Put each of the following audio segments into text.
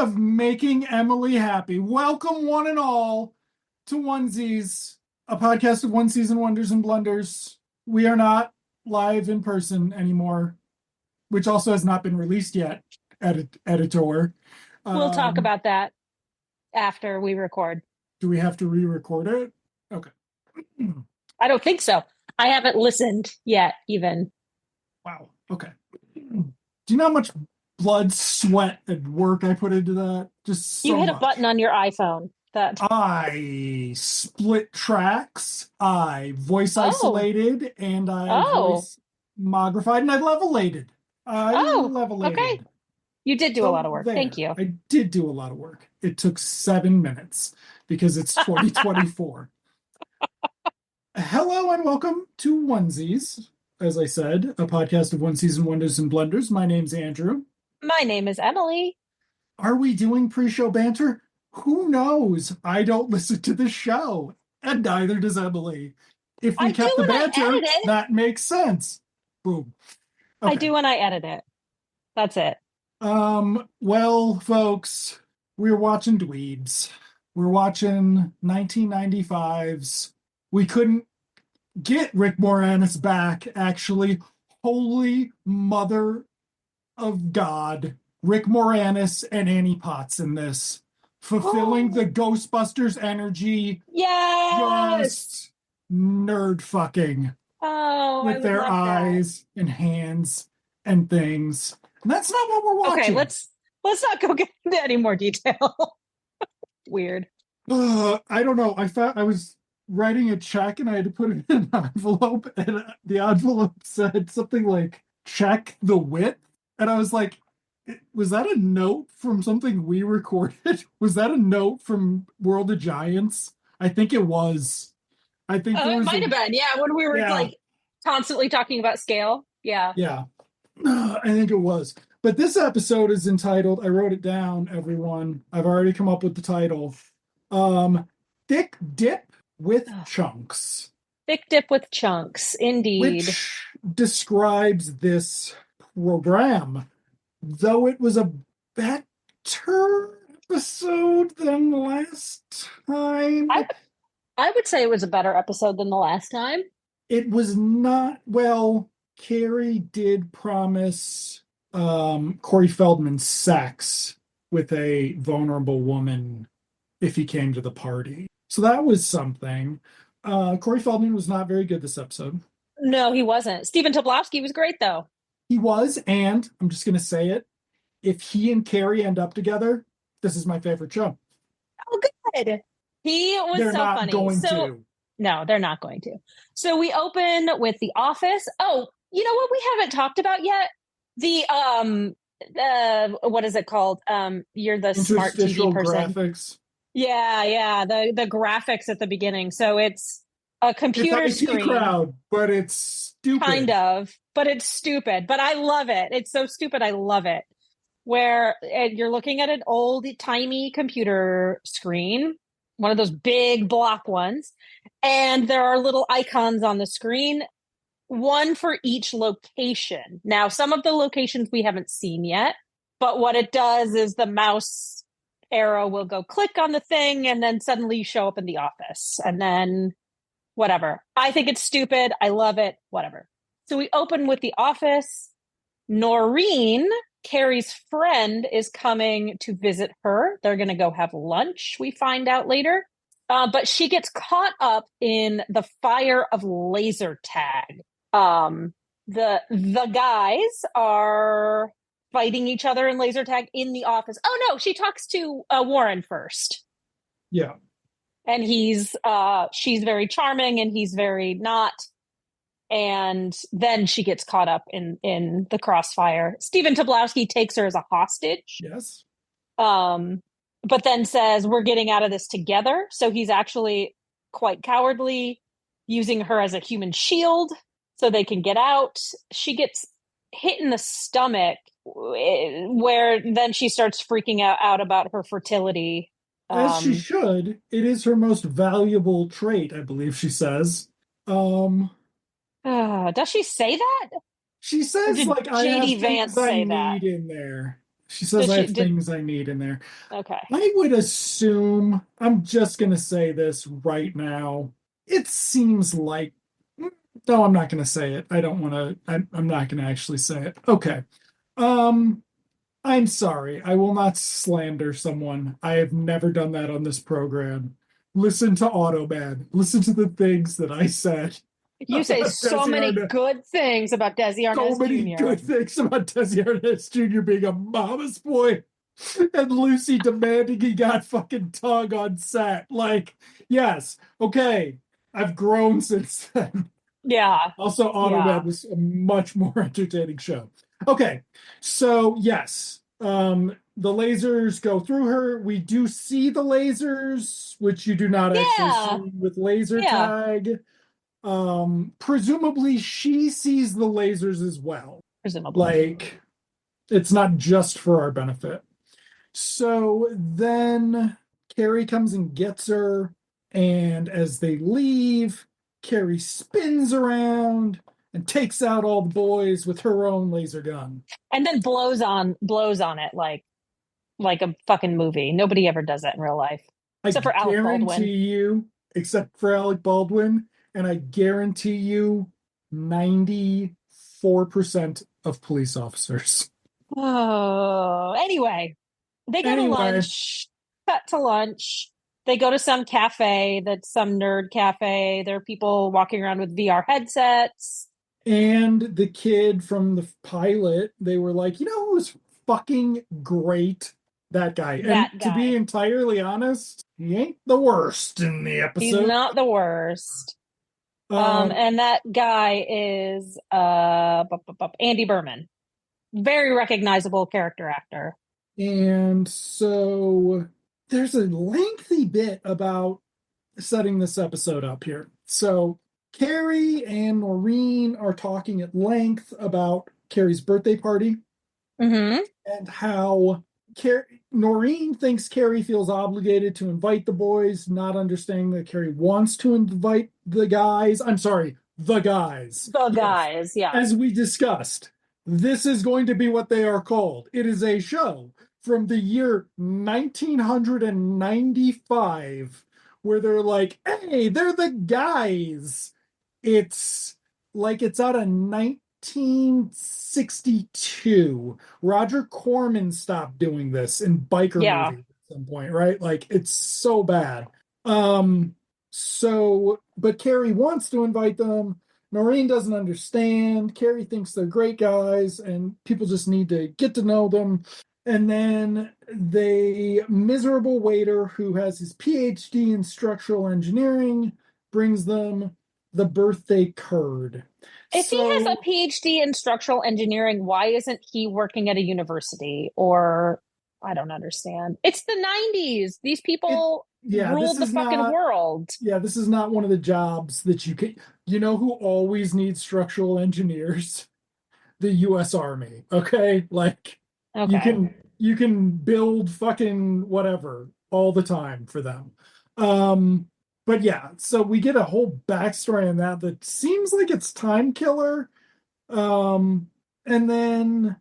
of making Emily happy. Welcome, one and all, to Onesies, a podcast of one season wonders and blunders. We are not live in person anymore, which also has not been released yet. Editor. We'll talk about that after we record. Do we have to re-record it? Okay. I don't think so. I haven't listened yet, even. Wow. Okay. Do you know how much blood, sweat, and work I put into that? Just so You hit much. a button on your iPhone. I split tracks, I voice isolated, and I voice mogrified, and I levelated. Okay. You did do a lot of work. Thank you. I did do a lot of work. It took 7 minutes because it's 2024. Hello and welcome to Onesies. As I said, a podcast of one season wonders and blunders. My name's Andrew. My name is Emily. Are we doing pre-show banter? Who knows? I don't listen to the show, and neither does Emily. If we kept the banter, that makes sense. Boom. Okay. I do when I edit it. That's it. Well, folks, we're watching Dweebs. We're watching 1995's. We couldn't get Rick Moranis back, actually. Holy mother of God. Rick Moranis and Annie Potts in this. Fulfilling the Ghostbusters energy. Yes! Just nerd fucking. Oh, with their eyes and hands and things. And that's not what we're watching. Okay, let's not go get into any more detail. Weird. I don't know. I thought I was writing a check and I had to put it in an envelope, and the envelope said something like, check the width. And I was like, was that a note from something we recorded? Was that a note from World of Giants? I think it was. I think it might have been. Yeah, when we were like constantly talking about scale. Yeah. Yeah. I think it was. But this episode is entitled, I wrote it down, everyone. I've already come up with the title. Thick Dip with Chunks. Thick Dip with Chunks, indeed. Which describes this program. Though it was a better episode than last time. I would say it was a better episode than the last time. It was not, well, Carrie did promise Corey Feldman sex with a vulnerable woman if he came to the party. So that was something. Corey Feldman was not very good this episode. No, he wasn't. Stephen Tobolowsky was great, though. He was, and I'm just going to say it. If he and Carrie end up together, this is my favorite show. Oh, good. He was They're so not funny. Going to. No, they're not going to. So we open with The Office. Oh, you know what we haven't talked about yet? The what is it called? You're the smart TV person. Graphics. Yeah. The graphics at the beginning. So it's a computer screen crowd, but it's stupid. Kind of, but it's stupid. But I love it. It's so stupid. I love it. Where you're looking at an old timey computer screen, one of those big block ones, and there are little icons on the screen, one for each location. Now, some of the locations we haven't seen yet, but what it does is the mouse arrow will go click on the thing, and then suddenly you show up in the office, and then whatever. I think it's stupid. I love it. Whatever. So we open with the office. Noreen, Carrie's friend, is coming to visit her. They're going to go have lunch, we find out later. But she gets caught up in the fire of laser tag. The guys are fighting each other in laser tag in the office. Oh, no, she talks to Warren first. Yeah. And she's very charming and he's very not. And then she gets caught up in the crossfire. Stephen Tobolowsky takes her as a hostage. Yes. But then says, we're getting out of this together. So he's actually quite cowardly, using her as a human shield so they can get out. She gets hit in the stomach, where then she starts freaking out about her fertility. As she should. It is her most valuable trait, I believe she says. Does she say that? She says, like, I have things I need in there. She says Does I she have did things I need in there. okay. I would assume, I'm just going to say this right now. It seems like, no, I'm not going to say it. I don't want to, I'm not going to actually say it. Okay. Um, I'm sorry. I will not slander someone. I have never done that on this program. Listen to Autobad. Listen to the things that I said You say about so Desi many Arnaz. good things about Desi So Arnaz many good Jr. things about Desi Arnaz Jr. being a mama's boy and Lucy demanding he got fucking tongue on set. Like, yes, okay, I've grown since then. Yeah. Also, Yeah. Autobad was a much more entertaining show. Okay, so yes, the lasers go through her. We do see the lasers, which you do not actually Yeah. see with laser Yeah. tag. Presumably she sees the lasers as well. Presumably. Like, it's not just for our benefit. So then Carrie comes and gets her, and as they leave, Carrie spins around and takes out all the boys with her own laser gun. And then blows on it like a fucking movie. Nobody ever does that in real life. I Except for Alec guarantee Baldwin. you, except for Alec Baldwin, and I guarantee you 94% of police officers. Oh, anyway, they go to Anyway, lunch, cut to lunch. They go to some cafe that's some nerd cafe. There are people walking around with VR headsets. and the kid from the pilot, they were like, you know who's fucking great? That guy. And That to be guy. entirely honest, he ain't the worst in the He's episode. not the worst. Um, And that guy is Andy Berman. Very recognizable character actor. and so there's a lengthy bit about setting this episode up here. So Carrie and Noreen are talking at length about Carrie's birthday party Mm-hmm. and how Noreen thinks Carrie feels obligated to invite the boys, not understanding that Carrie wants to invite the guys. I'm sorry, the guys. The Yes, guys, yeah. as we discussed, this is going to be what they are called. It is a show from the year 1995 where they're like, hey, they're the guys. It's like it's out of 1962. Roger Corman stopped doing this in biker Yeah. movies at some point, right? Like it's so bad. But Carrie wants to invite them. Noreen doesn't understand. Carrie thinks they're great guys and people just need to get to know them. And then the miserable waiter who has his PhD in structural engineering brings them the birthday curd. If he has So, a PhD in structural engineering, why isn't he working at a university? Or I don't understand. It's the 90s. These it people yeah, this ruled the is fucking not world. yeah, this is not one of the jobs that you know who always needs structural engineers? The US Army, okay? Like Okay. you can build fucking whatever all the time for them. Um but yeah, so we get a whole backstory on that seems like it's time killer. Um and then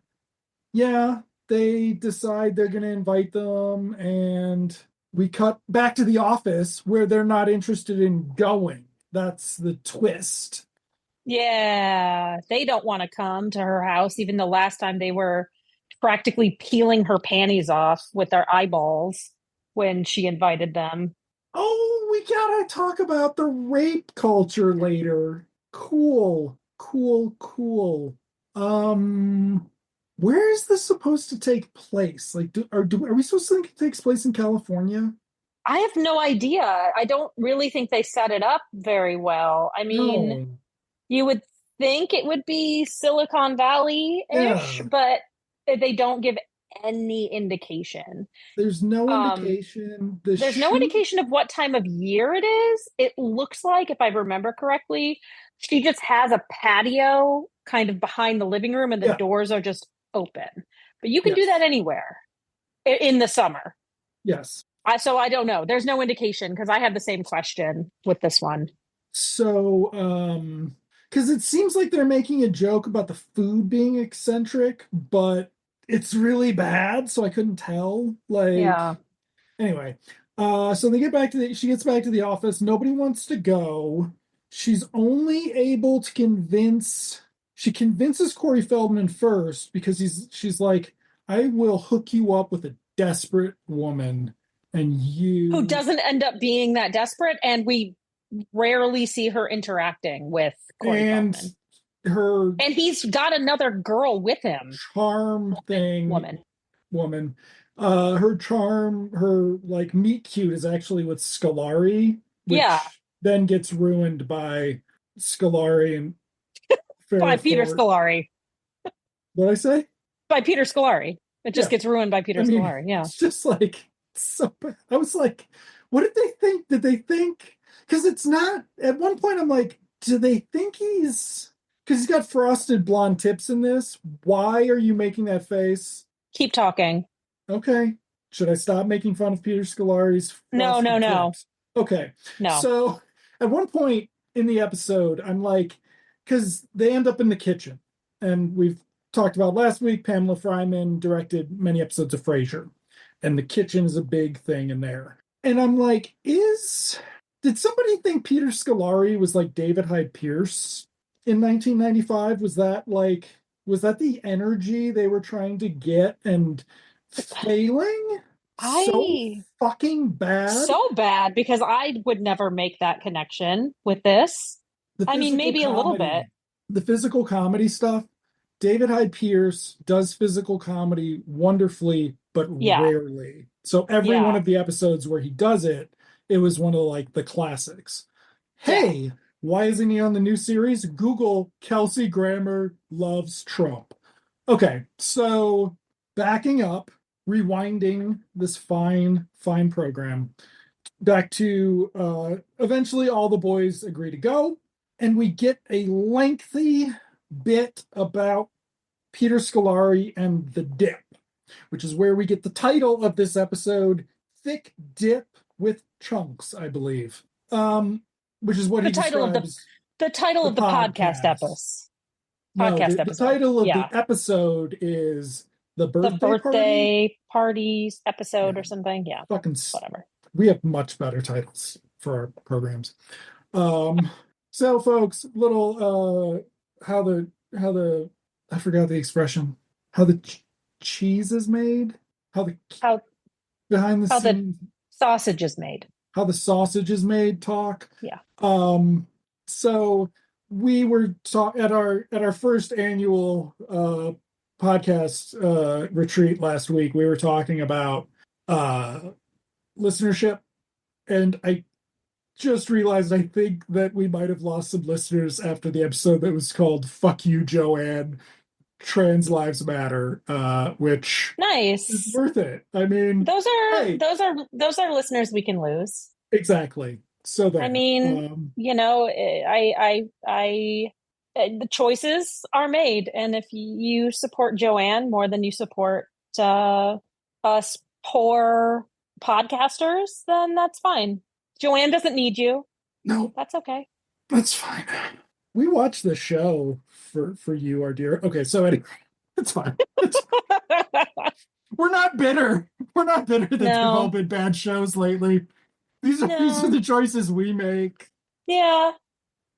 yeah, they decide they're going to invite them, and we cut back to the office where they're not interested in going. That's the twist. Yeah. They don't want to come to her house, even the last time they were practically peeling her panties off with their eyeballs when she invited them. Oh, we gotta talk about the rape culture later. Cool, cool, cool. Um, where is this supposed to take place? Like, are we supposed to think it takes place in California? I have no idea. I don't really think they set it up very well. I mean, No. you would think it would be Silicon Valley-ish, Yeah. but they don't give any indication. There's no Um, indication. The there's no shoot, indication of what time of year it is. It looks like, if I remember correctly, she just has a patio kind of behind the living room and the yeah, doors are just open. But you can do that yes, anywhere in the summer. yes. So I don't know. There's no indication because I have the same question with this one. So, because it seems like they're making a joke about the food being eccentric, but it's really bad, so I couldn't tell. Like, Yeah. anyway, so she gets back to the office. Nobody wants to go. She's only able to she convinces Corey Feldman first because she's like, I will hook you up with a desperate woman and Who you doesn't end up being that desperate, and we rarely see her interacting with Corey and Feldman. her And he's got another girl with him. charm thing Woman. woman. Her charm, her like meet cute is actually with Scolari, Yeah, which then gets ruined by Scolari and by Peter Farrahford. Scolari. What I say? By Peter Scolari. It just Yeah. gets ruined by Peter I mean, Scolari. Yeah. it's just like so bad. I was like, what did they think? Did they think? Because it's not. At one point, I'm like, do they think he's? Because he's got frosted blonde tips in this. Why are you making that face? Keep talking. Okay. Should I stop making fun of Peter Scolari's No, no, frosted no, tips? Okay. no. So at one point in the episode, I'm like, because they end up in the kitchen, and we've talked about last week, Pamela Fryman directed many episodes of Frasier, and the kitchen is a big thing in there. And I'm like, did somebody think Peter Scolari was like David Hyde Pierce in 1995? Was that the energy they were trying to get and failing so I fucking bad? so bad because I would never make that connection with this. The I mean, physical maybe a little bit. comedy, the physical comedy stuff. David Hyde Pierce does physical comedy wonderfully, but Yeah, rarely. So every one yeah, of the episodes where he does it, it was one of like the classics. yeah. Hey, why isn't he on the new series? Google Kelsey Grammer loves Trump. Okay, so backing up, rewinding this fine program back to eventually all the boys agree to go, and we get a lengthy bit about Peter Scolari and the dip, which is where we get the title of this episode, Thick Dip with Chunks, I believe. Which is what The he title of describes the title the of the podcast podcast. episode. No, the title of the Yeah. episode is The The Birthday Party. birthday parties episode Yeah, or something. Yeah. fucking, Whatever. we have much better titles for our programs. Um, so folks, little how the I forgot the expression. How the cheese is made, how the How behind the how the scenes, sausage is made. how the sausage is made talk. Yeah. So we were at our first annual podcast retreat last week. We were talking about listenership, and I just realized I think that we might have lost some listeners after the episode that was called "Fuck You, Joanne." Trans Lives Matter, which is Nice. worth it. I mean, Those are hey, those are listeners we can lose. exactly. So I there. mean, the choices are made, and if you support Joanne more than you support us poor podcasters, then that's fine. Joanne doesn't need you. No, That's okay. that's fine. We watched the show for you, our dear. Okay, so anyway, it's fine. We're not bitter. We're not bitter that they've all No, been bad shows lately. These are no, the choices we make. yeah.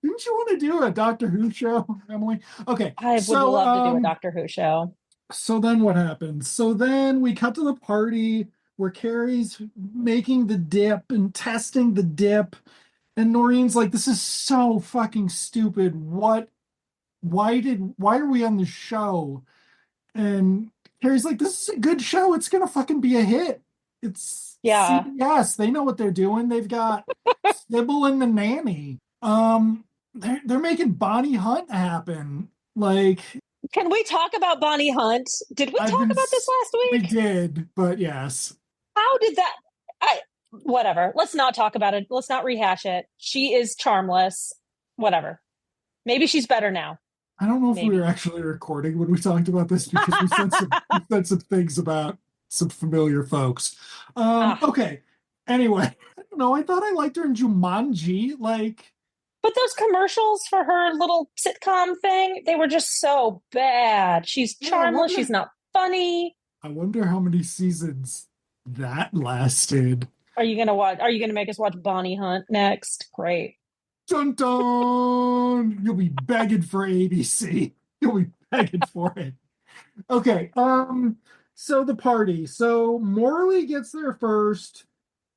Didn't you want to do a Doctor Who show, Emily? Okay, I would love to do a Doctor Who show. so then what happens? So then we cut to the party where Carrie's making the dip and testing the dip, and Noreen's like, "This is so fucking stupid. Why are we on the show?" And Carrie's like, "This is a good show. It's gonna fucking be a hit. It's Yeah. CBS. They know what they're doing. They've got Sybil and the nanny. They're making Bonnie Hunt happen. Like, Can we talk about Bonnie Hunt? Did we I've talk been about this last we week? did, but yes. How did that? Whatever. Let's not talk about it. Let's not rehash it. She is charmless. Whatever. Maybe she's better now. I don't know if we Maybe. were actually recording when we talked about this because we said some things about some familiar folks. Ah, Okay. Anyway, I don't know. I thought I liked her in Jumanji. Like, but those commercials for her little sitcom thing, they were just so bad. She's yeah, charmless. She's not. funny. I wonder how many seasons that lasted. Are you gonna make us watch Bonnie Hunt next? Great. Dun dun! You'll be begging for ABC. You'll be begging for it. Okay, so the party. So Morley gets there first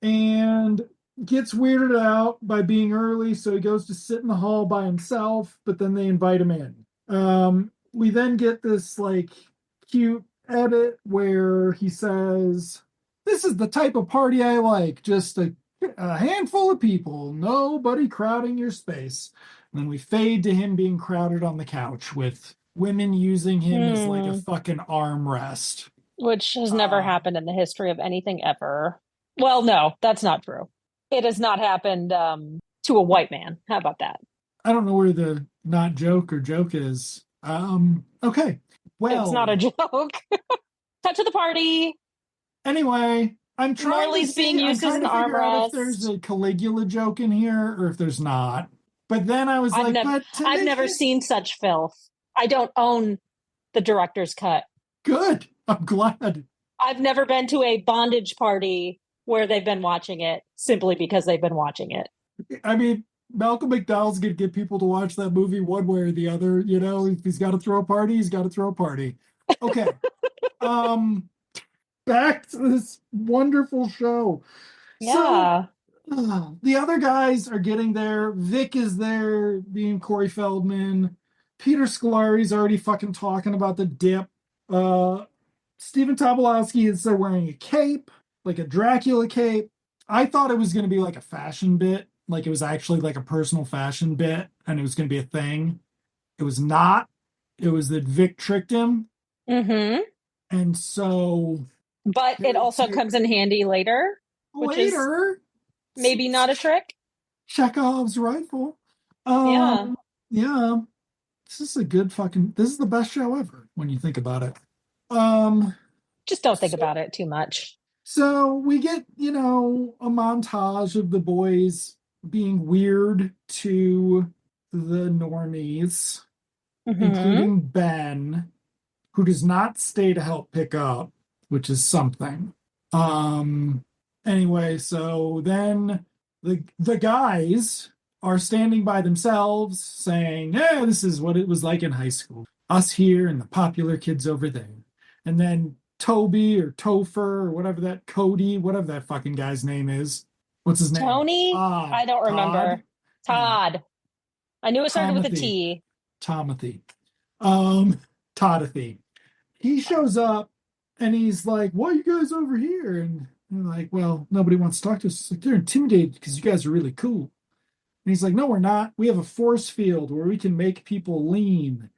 and gets weirded out by being early, so he goes to sit in the hall by himself, but then they invite him in. We then get this like cute edit where he says, "This is the type of party I like, just a handful of people, nobody crowding your space." And then we fade to him being crowded on the couch with women using him as like a Hmm. fucking armrest. Which has never Uh, happened in the history of anything ever. Well, no, that's not true. It has not happened to a white man. How about that? I don't know where the not joke or joke is. Okay. It's not a Well, joke. Cut to the party. anyway, I'm trying to Morley's being see, I'm used as trying an to figure out if there's armrest. a Caligula joke in here or if there's not. But then I was I've like, never but to I've make never this seen such filth. I don't own the director's cut. good, I'm glad. I've never been to a bondage party where they've been watching it simply because they've been watching it. I mean, Malcolm McDowell's gonna get people to watch that movie one way or the other. You know, if he's got to throw a party, he's got to throw a party. Okay. Um, back to this wonderful show. So Yeah. the other guys are getting there. Vic is there, being Corey Feldman. Peter Scolari's already fucking talking about the dip. Uh, Stephen Tobolowsky is there wearing a cape, like a Dracula cape. I thought it was going to be like a fashion bit, like it was actually like a personal fashion bit, and it was going to be a thing. It was not. It was that Vic tricked him, Mm-hmm. and so But it also comes in handy later, which is later, maybe not a trick. Chekhov's rifle. Yeah. Yeah, this is a good fucking. This is the best show ever when you think about it. Um, Just don't think so, about it too much. so we get a montage of the boys being weird to the normies, Mm-hmm. including Ben, who does not stay to help pick up, which is something. Um, anyway, so then the guys are standing by themselves saying, "Yeah, this is what it was like in high school. Us here and the popular kids over there." And then Toby or Topher or whatever that Cody, whatever that fucking guy's name is. What's his name? Tony? Todd. I don't Todd? remember. Uh, Todd. I knew it started with a Tomothy. T. Tomothy. Um, Toddathy. He shows up and he's like, "Why are you guys over here?" And they're like, "Well, nobody wants to talk to us." It's like, they're intimidated because you guys are really cool. And he's like, "No, we're not. We have a force field where we can make people lean."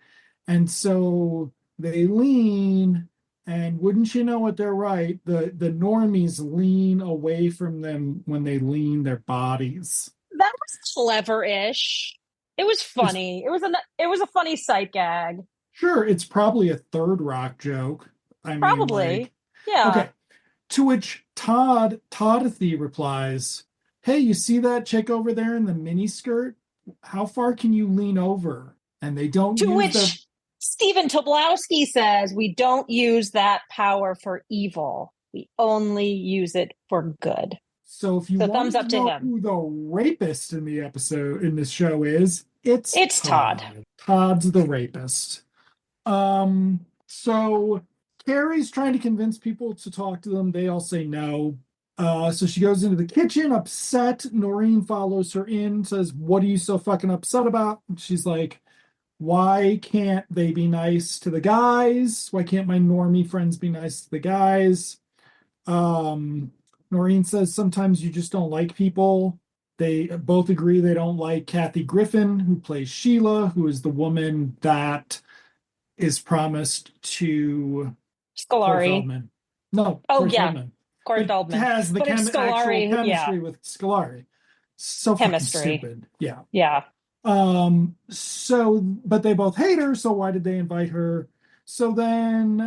And so they lean, and wouldn't you know it, they're right. The normies lean away from them when they lean their bodies. That was clever-ish. It was It's funny. It was a funny sight gag. sure it's probably a third rock joke. I mean, like, Probably. Yeah. okay. To which Toddathy replies, "Hey, you see that chick over there in the mini skirt? How far can you lean over?" And they don't To use their. which Stephen Tobolowsky says we don't use that power for evil. We only use it for good. So if you So thumbs wanted up to to know him. who the rapist in this show is, it's It's Todd. Todd. Todd's the rapist. So Carrie's trying to convince people to talk to them. They all say no. So she goes into the kitchen, upset. Noreen follows her in, says, "What are you so fucking upset about?" And she's like, "Why can't they be nice to the guys? Why can't my normie friends be nice to the guys?" Um, Noreen says, "Sometimes you just don't like people." They both agree they don't like Kathy Griffin, who plays Sheila, who is the woman that is promised to Corey Scolari. Feldman. No, Oh Corey yeah, Feldman, Corey but Feldman. has the But it's actual Scolari. Yeah, chemistry with Scolari. So fucking chemistry. stupid. Yeah. Yeah. But they both hate her, so why did they invite her? So then,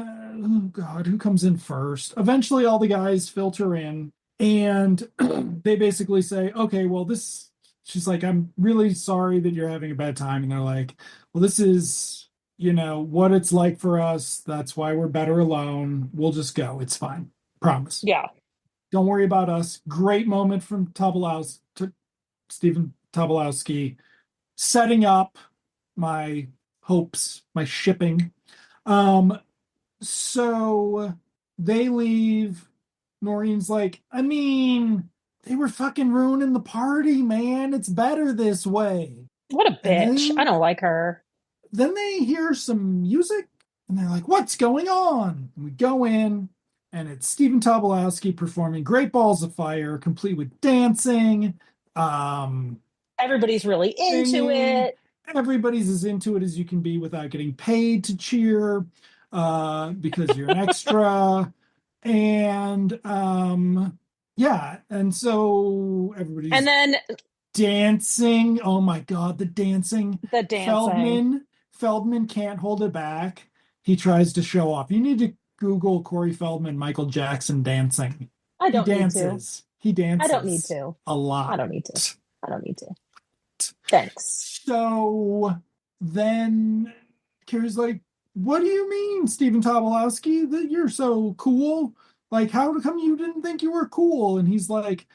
oh God, who comes in first? Eventually, all the guys filter in, and they basically say, "Okay, well, this." She's like, "I'm really sorry that you're having a bad time," and they're like, "Well, this is, what it's like for us. That's why we're better alone. We'll just go. It's fine. Promise. Yeah. Don't worry about us. Great moment from Stephen Tobolowsky, setting up my hopes, my shipping. Um, so they leave. Noreen's like, I mean, they were fucking ruining the party, man. It's better this way. What a And bitch. I then don't like her. then they hear some music and they're like, what's going on? And we go in and it's Stephen Tobolowsky performing Great Balls of Fire, complete with dancing, um, Everybody's really into singing. it. Everybody's as into it as you can be without getting paid to cheer, because you're an extra. And yeah, and so And everybody's then dancing. Oh my God, the dancing. the dancing. Feldman can't hold it back. He tries to show off. You need to Google Corey Feldman, Michael Jackson dancing. I He don't need to. dances. He I don't need dances to. a I lot. don't need to. I don't need to. Thanks. So then Carrie's like, what do you mean, Stephen Tobolowsky, that you're so cool? Like, how come you didn't think you were cool? And he's like,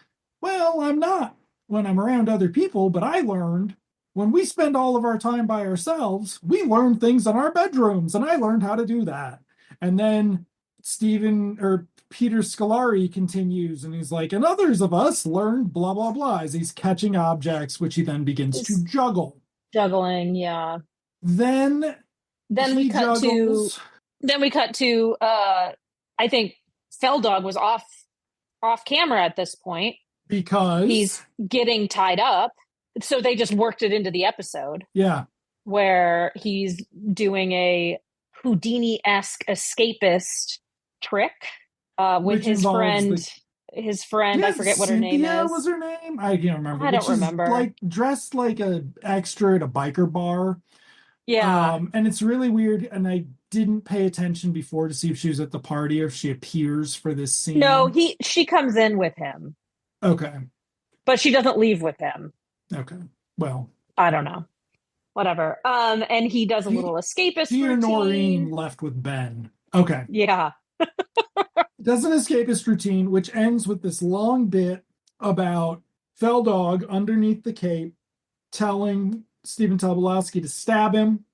well, I'm not when I'm around other people, but I learned when we spend all of our time by ourselves, we learn things in our bedrooms, and I learned how to do that. And then Stephen or Peter Scolari continues, and he's like, and others of us learned blah, blah, blah, as he's catching objects, which he then begins to It's juggle. juggling, yeah. Then Then we he cut to juggles then we cut to I think Feldog was off camera at this point. because, He's getting tied up. So they just worked it into the episode yeah, where he's doing a Houdini-esque escapist trick with which involves the his friend, I yeah, forget what her name Cynthia is. was her name. I can't remember, I but don't she's remember. like dressed like a extra at a biker bar. Yeah. And it's really weird. And I didn't pay attention before to see if she was at the party or if she appears for this No, scene. she comes in with him, Okay. but she doesn't leave with him. Okay. Well, I don't know. Whatever. And he does a she, little escapist she and Noreen routine. left with Ben. Okay. Yeah. Does an escapist routine, which ends with this long bit about Feldog underneath the cape telling Stephen Tobolowsky to stab him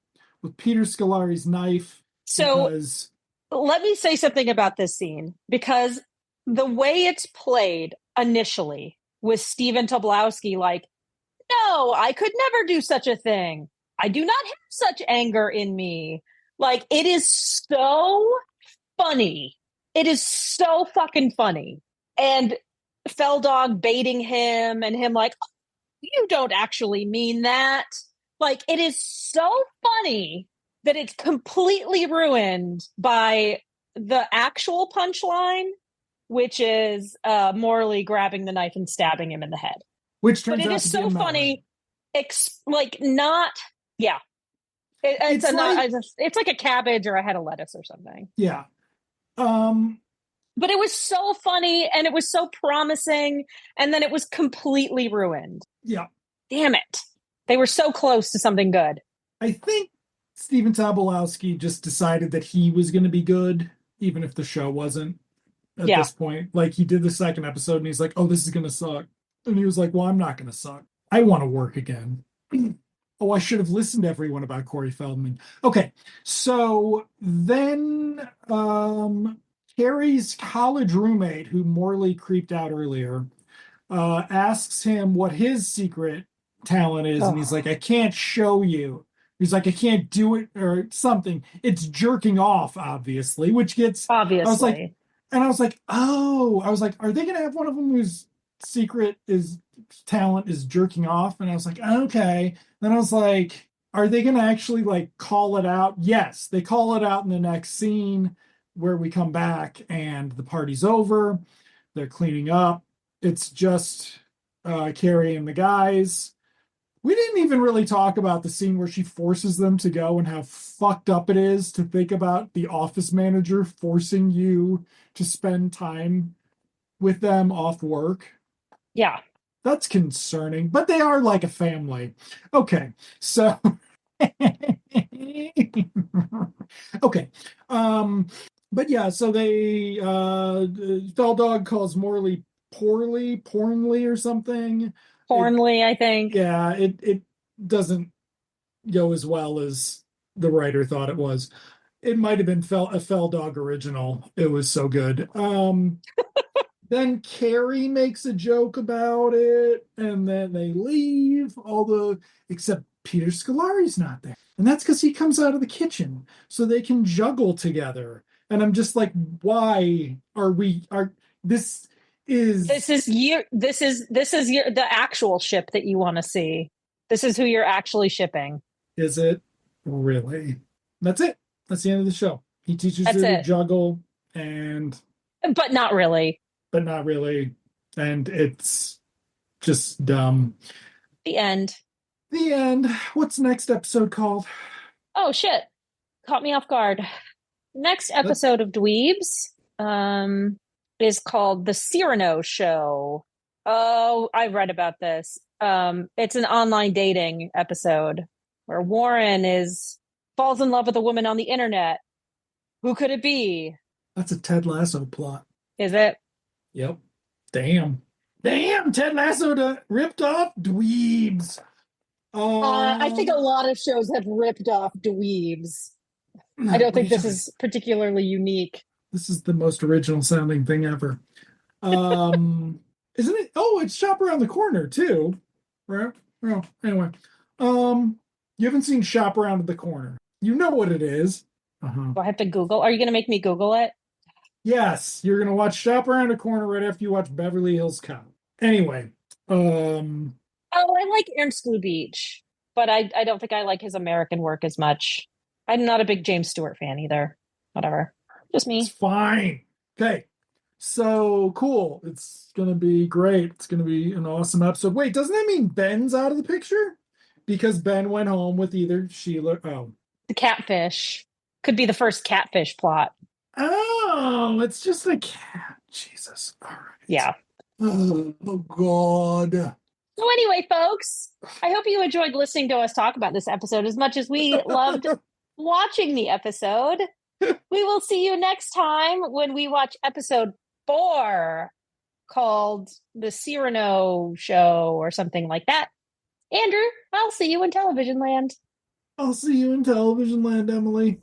with Peter Scolari's knife So because let me say something about this scene because the way it's played initially with Stephen Tobolowsky, like, no, I could never do such a thing. I do not have such anger in me. Like, it is so funny. It is so fucking funny. And Feldog baiting him and him like, oh, you don't actually mean that. Like, it is so funny that it's completely ruined by the actual punchline, which is Morley grabbing the knife and stabbing him in the head. which But turns it out is to be a so melon. funny, like not, yeah. It's It's like it's like a cabbage or a head of lettuce or something. yeah. Um But it was so funny and it was so promising, and then it was completely ruined. yeah. Damn it! They were so close to something good. I think Stephen Tobolowsky just decided that he was going to be good, even if the show wasn't at Yeah, this point. Like he did the second episode and he's like, oh, this is going to suck. And he was like, well, I'm not going to suck. I want to work again. Oh, I should have listened to everyone about Corey Feldman. Okay. So then Carrie's college roommate, who Morley creeped out earlier, asks him what his secret talent is, and he's oh, like, I can't show you. He's like, I can't do it or something. It's jerking off, obviously, which gets, I was like, obviously. and I was like, oh, I was like, are they going to have one of them whose secret is talent is jerking off? And I was like, okay. Then I was like, are they going to actually like call it out? Yes, they call it out in the next scene where we come back and the party's over. They're cleaning up. It's just Carrie and the guys. We didn't even really talk about the scene where she forces them to go and how fucked up it is to think about the office manager forcing you to spend time with them off work. Yeah. That's concerning, but they are like a family. Okay, so Okay. Um, but yeah, so they Fell Dog calls Morley pornly or something. It Hornley, I think. Yeah, it doesn't go as well as the writer thought it was. It might have been a Fell Dog original. It was so good. Then Carrie makes a joke about it, and then they leave, except Peter Scolari's not there. And that's because he comes out of the kitchen so they can juggle together. And I'm just like, why are we are this This is is you. This is your the actual ship that you want to see. This is who you're actually shipping. is it really? That's it. That's the end of the show. He teaches That's her to it. juggle and But not really. but not really. And it's just dumb. The end. The end. What's next episode called? Oh shit. Caught me off guard. Next Let, episode of Dweebs is called The Cyrano Show. Oh, I read about this. It's an online dating episode where Warren is falls in love with a woman on the internet. Who could it be? that's a Ted Lasso plot. Is it? Yep. Damn. Damn, Ted Lasso ripped off Dweebs. I think a lot of shows have ripped off Dweebs. I don't think wait a this minute. is particularly unique. This is the most original sounding thing ever. Isn't it? Oh, it's Shop Around the Corner too. Right? Well, anyway. You haven't seen Shop Around the Corner. You know what it is. Uh-huh. Do I have to Google? Are you going to make me Google it? Yes, you're gonna watch Shop Around the Corner right after you watch Beverly Hills Cop. Anyway, Oh, I like Ernst Beach, but I don't think I like his American work as much. I'm not a big James Stewart fan either. Whatever. Just it's me. fine. Okay. So cool. It's gonna be great. It's gonna be an awesome episode. Wait, doesn't that mean Ben's out of the picture? Because Ben went home with either Sheila. The catfish could be the first catfish plot. It's just a cat. Jesus. All right. Yeah. Oh God. So anyway, folks, I hope you enjoyed listening to us talk about this episode as much as we loved watching the episode. We will see you next time when we watch episode 4 called The Cyrano Show or something like that. Andrew, I'll see you in television land. I'll see you in television land, Emily.